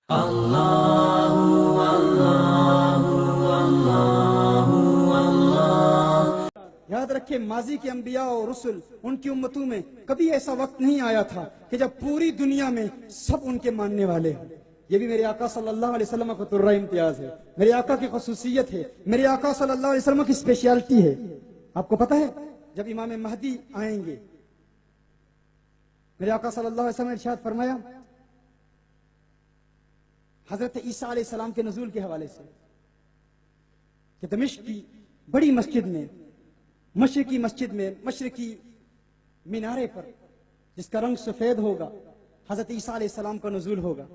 یاد رکھے ماضی کے انبیاء اور رسل ان کی امتوں میں کبھی ایسا وقت نہیں آیا تھا کہ جب پوری دنیا میں سب ان کے ماننے والے ہیں. یہ بھی میرے آقا صلی اللہ علیہ وسلم کا ترہ امتیاز ہے، میرے آقا کی خصوصیت ہے، میرے آقا صلی اللہ علیہ وسلم کی اسپیشلٹی ہے. آپ کو پتا ہے جب امام مہدی آئیں گے، میرے آقا صلی اللہ علیہ وسلم نے ارشاد فرمایا حضرت عیسیٰ علیہ السلام کے نزول کے حوالے سے کہ دمشق کی بڑی مسجد میں، مشرقی مسجد میں، مشرقی مینارے پر جس کا رنگ سفید ہوگا، حضرت عیسیٰ علیہ السلام کا نزول ہوگا.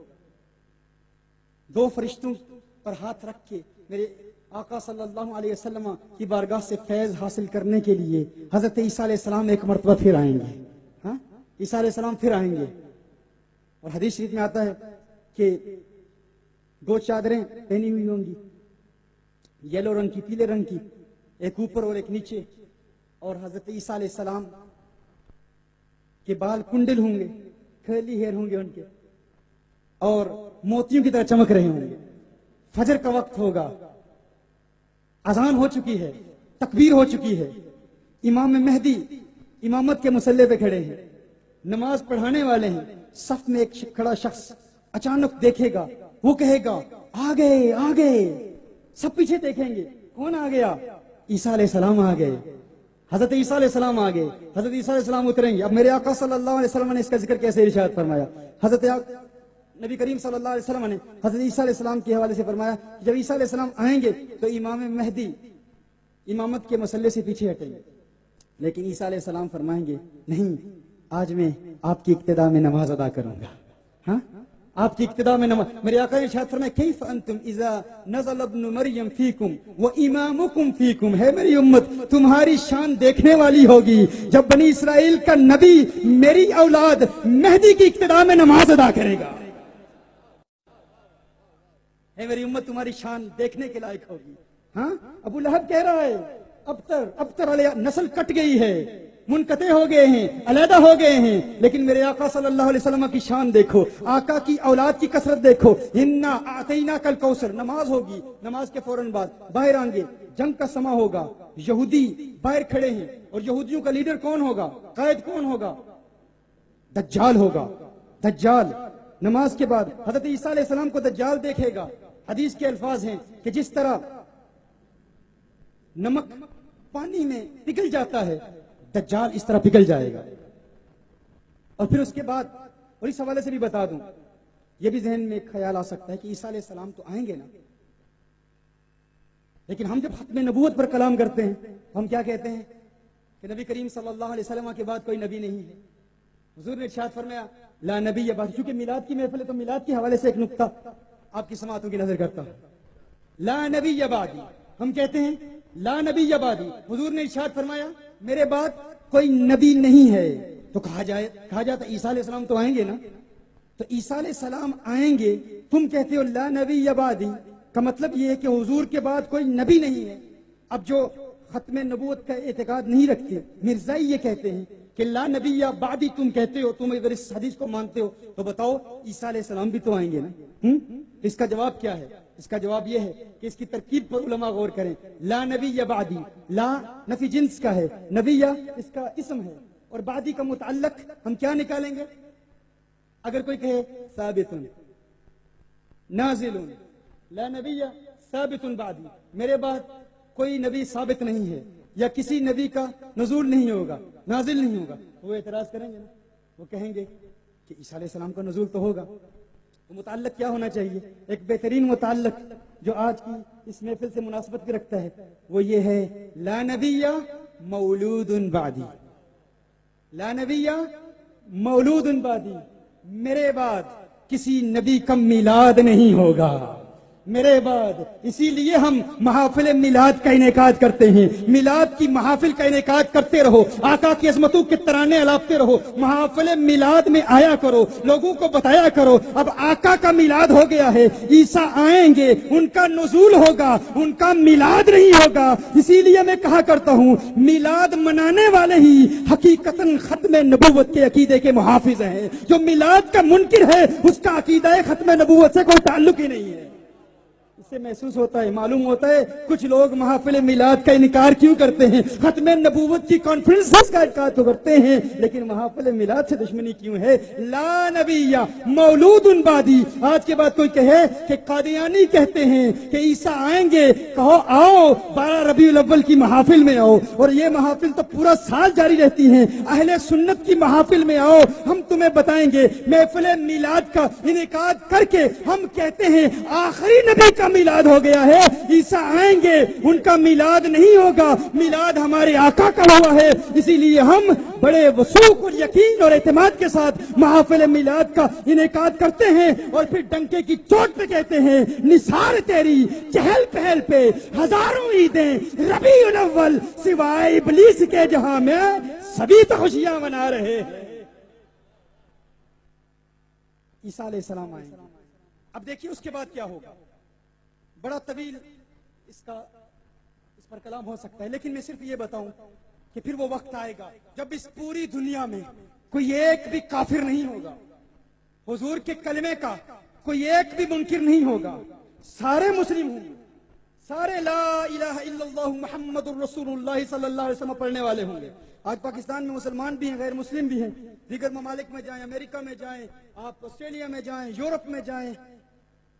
دو فرشتوں پر ہاتھ رکھ کے میرے آقا صلی اللہ علیہ وسلم کی بارگاہ سے فیض حاصل کرنے کے لیے حضرت عیسیٰ علیہ السلام ایک مرتبہ پھر آئیں گے. ہاں، عیسیٰ علیہ السلام پھر آئیں گے. اور حدیث شریف میں آتا ہے کہ دو چادریں پہنی ہوئی ہوں گی، یلو رنگ کی، پیلے رنگ کی، ایک اوپر اور ایک نیچے. اور حضرت عیسیٰ علیہ السلام کے بال کنڈل ہوں گے، کرلی ہیئر ہوں گے ان کے، اور موتیوں کی طرح چمک رہے ہوں گے. فجر کا وقت ہوگا، اذان ہو چکی ہے، تکبیر ہو چکی ہے. امام مہدی امامت کے مصلی پہ کھڑے ہیں، نماز پڑھانے والے ہیں. صف میں ایک کھڑا شخص اچانک دیکھے گا، وہ کہے گا آ گئے آ گئے. سب پیچھے دیکھیں گے، کون آ گیا؟ عیسیٰ علیہ السلام آ گئے، حضرت عیسیٰ علیہ السلام آ گئے. حضرت عیسیٰ علیہ السلام اتریں گے. اب میرے آقا صلی اللہ علیہ وسلم نے اس کا ذکر کیسے ارشاد فرمایا؟ حضرت نبی کریم صلی اللہ علیہ وسلم نے حضرت عیسیٰ علیہ السلام کے حوالے سے فرمایا جب عیسیٰ علیہ السلام آئیں گے تو امام مہدی امامت کے مسئلے سے پیچھے ہٹیں گے. لیکن عیسیٰ علیہ السلام فرمائیں گے نہیں، آج میں آپ کی اقتداء میں نماز ادا کروں گا. ہاں، آپ کی اقتداء میں نماز. میرے آقا نے ارشاد فرمایا کیف انتم اذا نزل ابن مریم فیکم وامامکم فیکم. ہے میری امت، تمہاری شان دیکھنے والی ہوگی جب بنی اسرائیل کا نبی، میری اولاد مہدی کی اقتداء میں نماز ادا کرے گا. ہے میری امت، تمہاری شان دیکھنے کے لائق ہوگی. ہاں، ابو لہب کہہ رہا ہے ابتر علیہ نسل کٹ گئی ہے، منقطع ہو گئے ہیں، علیحدہ ہو گئے ہیں. لیکن میرے آقا صلی اللہ علیہ وسلم کی شان دیکھو، آقا کی اولاد کی کثرت دیکھو. انا اعطیناک الکوثر. نماز ہوگی، نماز کے فوراً بعد باہر آئیں گے، جنگ کا سما ہوگا. یہودی باہر کھڑے ہیں، اور یہودیوں کا لیڈر کون ہوگا؟ قائد کون ہوگا؟ دجال ہوگا. دجال. نماز کے بعد حضرت عیسیٰ علیہ السلام کو دجال دیکھے گا. حدیث کے الفاظ ہیں کہ جس طرح نمک پانی میں پگھل جاتا ہے، دجال اس طرح پگھل جائے گا. اور پھر اس کے بعد، اور اس حوالے سے بھی بتا دوں، یہ بھی ذہن میں ایک خیال آ سکتا ہے کہ عیسیٰ علیہ السلام تو آئیں گے نا، لیکن ہم جب ختم نبوت پر کلام کرتے ہیں ہم کیا کہتے ہیں کہ نبی کریم صلی اللہ علیہ وسلم کے بعد کوئی نبی نہیں ہے. حضور نے ارشاد فرمایا لا نبی بعد. چونکہ میلاد کی محفل ہے تو میلاد کے حوالے سے ایک نقطہ آپ کی سماعتوں کی نظر کرتا ہوں. لا نبی بعدی، ہم کہتے ہیں لا نبی بعدی. حضور نے ارشاد فرمایا میرے بعد کوئی نبی نہیں ہے. تو کہا جاتا عیسیٰ علیہ السلام تو آئیں گے نا. تو عیسیٰ علیہ السلام آئیں گے، تم کہتے ہو لا نبی بعدی، کا مطلب یہ ہے کہ حضور کے بعد کوئی نبی نہیں ہے. اب جو ختم نبوت کا اعتقاد نہیں رکھتے مرزائی یہ کہتے ہیں کہ لا نبی یا بعدی تم کہتے ہو، تم اگر اس حدیث کو مانتے ہو تو بتاؤ عیسیٰ علیہ السلام بھی تو آئیں گے نا. اس کا جواب کیا ہے؟ اس کا جواب یہ ہے کہ اس کی ترکیب پر علماء غور کریں. لا نبی یا بعدی، لا نفی جنس کا ہے، نبی یا اس کا اسم ہے، اور بعدی کا متعلق ہم کیا نکالیں گے؟ اگر کوئی کہے ثابت نازل، لا نبی یا ثابت بعدی، میرے بعد کوئی نبی ثابت نہیں ہے، یا کسی نبی کا نزول نہیں ہوگا، نازل نہیں ہوگا، وہ اعتراض کریں گے نا. وہ کہیں گے کہ عیسیٰ علیہ السلام کا نزول تو ہوگا. تو متعلق کیا ہونا چاہیے؟ ایک بہترین متعلق جو آج کی اس محفل سے مناسبت بھی رکھتا ہے وہ یہ ہے لا نبی مولود بعدی. لا نبی مولود بعدی، میرے بعد کسی نبی کا میلاد نہیں ہوگا، میرے بعد اسی لیے ہم محافل میلاد کا انعقاد کرتے ہیں. میلاد کی محافل کا انعقاد کرتے رہو, آقا کی عظمتوں کے ترانے الاپتے رہو, محافل میلاد میں آیا کرو, لوگوں کو بتایا کرو اب آقا کا میلاد ہو گیا ہے, عیسیٰ آئیں گے, ان کا نزول ہوگا, ان کا میلاد نہیں ہوگا. اسی لیے میں کہا کرتا ہوں میلاد منانے والے ہی حقیقتاً ختم نبوت کے عقیدے کے محافظ ہیں. جو میلاد کا منکر ہے اس کا عقیدہ ختم نبوت سے کوئی تعلق ہی نہیں ہے. اس سے محسوس ہوتا ہے, معلوم ہوتا ہے کچھ لوگ محافل میلاد کا انکار کیوں کرتے ہیں, ختم نبوت کی کانفرنسز کا انکار تو کرتے ہیں, لیکن محافل میلاد سے دشمنی کیوں ہے؟ لا نبی مولود بعدی. آج کے بعد کوئی کہے کہ قادیانی کہتے ہیں کہ عیسیٰ آئیں گے, کہو آؤ 12 ربیع الاول کی محافل میں آؤ, اور یہ محافل تو پورا سال جاری رہتی ہیں. اہل سنت کی محافل میں آؤ, ہم تمہیں بتائیں گے. محفل میلاد کا انعقاد کر کے ہم کہتے ہیں آخری نبی کا میلاد ہو گیا ہے, عیسیٰ آئیں گے, ان کا میلاد نہیں ہوگا, میلاد ہمارے آقا کا ہوا ہے. اسی لیے ہم بڑے وثوق اور یقین اور اعتماد کے ساتھ محافل میلاد کا انعقاد کرتے ہیں, اور پھر ڈنکے کی چوٹ پہ کہتے ہیں نثار تیری چہل پہل پہ ہزاروں عیدیں ربیع الاول سوائے ابلیس کے جہاں میں سبھی تو خوشیاں منا رہے ہیں. عیسیٰ علیہ السلام آئیں. اب دیکھیے اس کے بعد کیا ہوگا, بڑا طویل اس پر کلام ہو سکتا ہے, لیکن میں صرف یہ بتاؤں کہ پھر وہ وقت آئے گا جب اس پوری دنیا میں کوئی ایک بھی کافر نہیں ہوگا, حضور کے کلمے کا کوئی ایک بھی منکر نہیں ہوگا, سارے مسلم ہوں گے, سارے لا الہ الا اللہ محمد الرسول اللہ صلی اللہ علیہ وسلم پڑھنے والے ہوں گے. آج پاکستان میں مسلمان بھی ہیں, غیر مسلم بھی ہیں, دیگر ممالک میں جائیں, امریکہ میں جائیں, آپ آسٹریلیا میں جائیں, یورپ میں جائیں,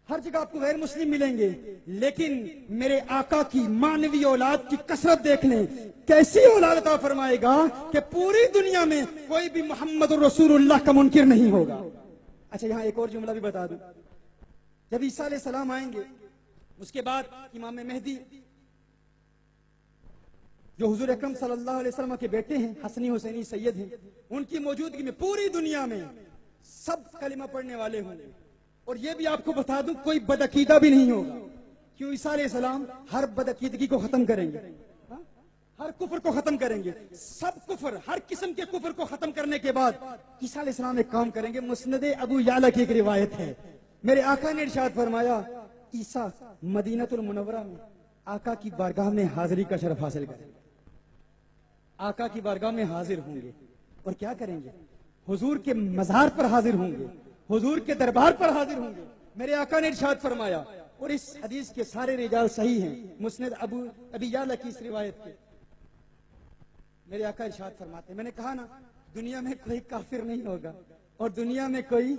ہر جگہ آپ کو غیر مسلم ملیں گے. لیکن میرے آقا کی مانوی اولاد کی کثرت دیکھ لیں, کیسی اولاد عطا فرمائے گا کہ پوری دنیا میں کوئی بھی محمد الرسول اللہ کا منکر نہیں ہوگا. اچھا یہاں ایک اور جملہ بھی بتا دوں, جب عیسیٰ علیہ السلام آئیں گے اس کے بعد امام مہدی جو حضور اکرم صلی اللہ علیہ وسلم کے بیٹے ہیں, حسنی حسینی سید ہیں, ان کی موجودگی میں پوری دنیا میں سب کلمہ پڑھنے والے ہوں گے. اور یہ بھی آپ کو بتا دوں کوئی بدعقیدہ بھی نہیں ہوگا, کیوں عیسیٰ علیہ السلام ہر بدعقیدگی کو ختم کریں گے, ہر کفر کو ختم کریں گے. سب کفر, ہر قسم کے کفر کو ختم کرنے کے بعد عیسیٰ علیہ السلام ایک کام کریں گے. مسند ابو یعلا کی ایک روایت ہے, میرے آقا نے ارشاد فرمایا عیسیٰ مدینۃ المنورہ میں آقا کی بارگاہ میں حاضری کا شرف حاصل کریں گے. آقا کی بارگاہ میں حاضر ہوں گے اور کیا کریں گے؟ حضور کے مزار پر حاضر ہوں گے, حضور کے دربار پر حاضر ہوں گے. میرے آقا نے ارشاد فرمایا, اور اس حدیث کے سارے رجال صحیح ہیں, مسند ابی یعلا کی اس روایت کے. میرے آقا ارشاد فرماتے ہیں, میں نے کہا نا دنیا میں کوئی کافر نہیں ہوگا, اور دنیا میں کوئی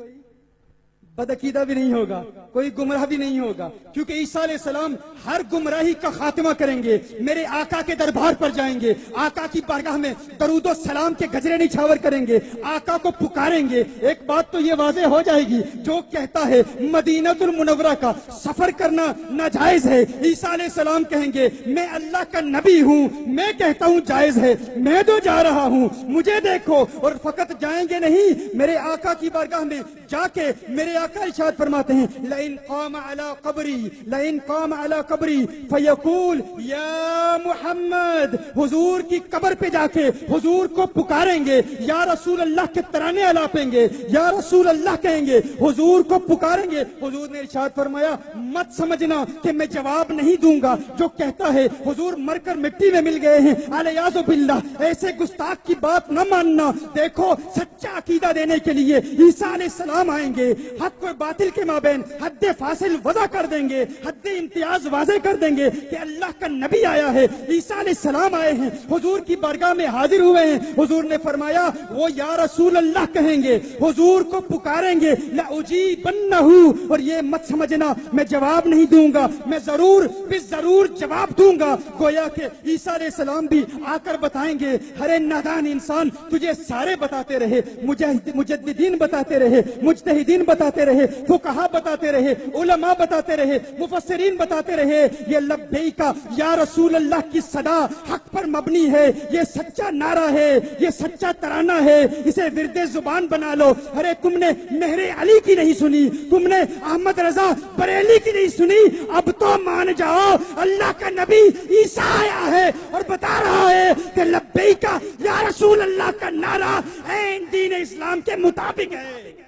بدعقیدہ بھی نہیں ہوگا, کوئی گمراہ بھی نہیں ہوگا, کیونکہ عیسیٰ علیہ السلام ہر گمراہی کا خاتمہ کریں گے. میرے آقا کے دربار پر جائیں گے, آقا کی بارگاہ میں درود و سلام کے گجرے نچھاور کریں گے, آقا کو پکاریں گے. ایک بات تو یہ واضح ہو جائے گی, جو کہتا ہے مدینۃ المنورہ کا سفر کرنا ناجائز ہے, عیسیٰ علیہ السلام کہیں گے میں اللہ کا نبی ہوں, میں کہتا ہوں جائز ہے, میں تو جا رہا ہوں, مجھے دیکھو. اور فقط جائیں گے نہیں, میرے آقا کی بارگاہ میں جا کے میرے آقا ارشاد فرماتے ہیں لئن قام علی قبری فیقول یا محمد, حضور کی قبر پہ جا کے حضور کو پکاریں گے, یا رسول اللہ کے ترانے الاپیں گے, یا رسول اللہ کہیں گے, حضور کو پکاریں گے. حضور نے ارشاد فرمایا مت سمجھنا کہ میں جواب نہیں دوں گا, جو کہتا ہے حضور مر کر مٹی میں مل گئے ہیں الیاذ باللہ, ایسے گستاخ کی بات نہ ماننا. دیکھو سچا عقیدہ دینے کے لیے عیسیٰ علیہ السلام آئیں گے, حق و باطل کے مابین حد فاصل وضع کر دیں گے, حد امتیاز واضح کر دیں گے کہ اللہ کا نبی آیا ہے, عیسیٰ علیہ السلام آئے ہیں, حضور کی بارگاہ میں حاضر ہوئے ہیں. حضور نے فرمایا وہ یا رسول اللہ کہیں گے, حضور کو پکاریں گے لأجیبنہ, اور یہ مت سمجھنا میں جواب نہیں دوں گا, میں ضرور جواب دوں گا. گویا کہ عیسیٰ علیہ السلام بھی آ کر بتائیں گے ہر نادان انسان تجھے سارے بتاتے رہے, مجددین بتاتے رہے, مجتہدین بتاتے بتاتے رہے، فقہا بتاتے رہے، علماء بتاتے رہے، مفسرین بتاتے رہے، یہ لبیک یا رسول اللہ کی صدا حق پر مبنی ہے، یہ سچا نعرہ ہے، یہ سچا ترانہ ہے، اسے ورد زبان بنا لو۔ ارے تم نے مہر علی کی نہیں سنی، تم نے احمد رضا بریلی کی نہیں سنی، اب تو مان جاؤ اللہ کا نبی عیسیٰ آیا ہے اور بتا رہا ہے کہ لبیک یا رسول اللہ کا نعرہ دین اسلام کے مطابق ہے۔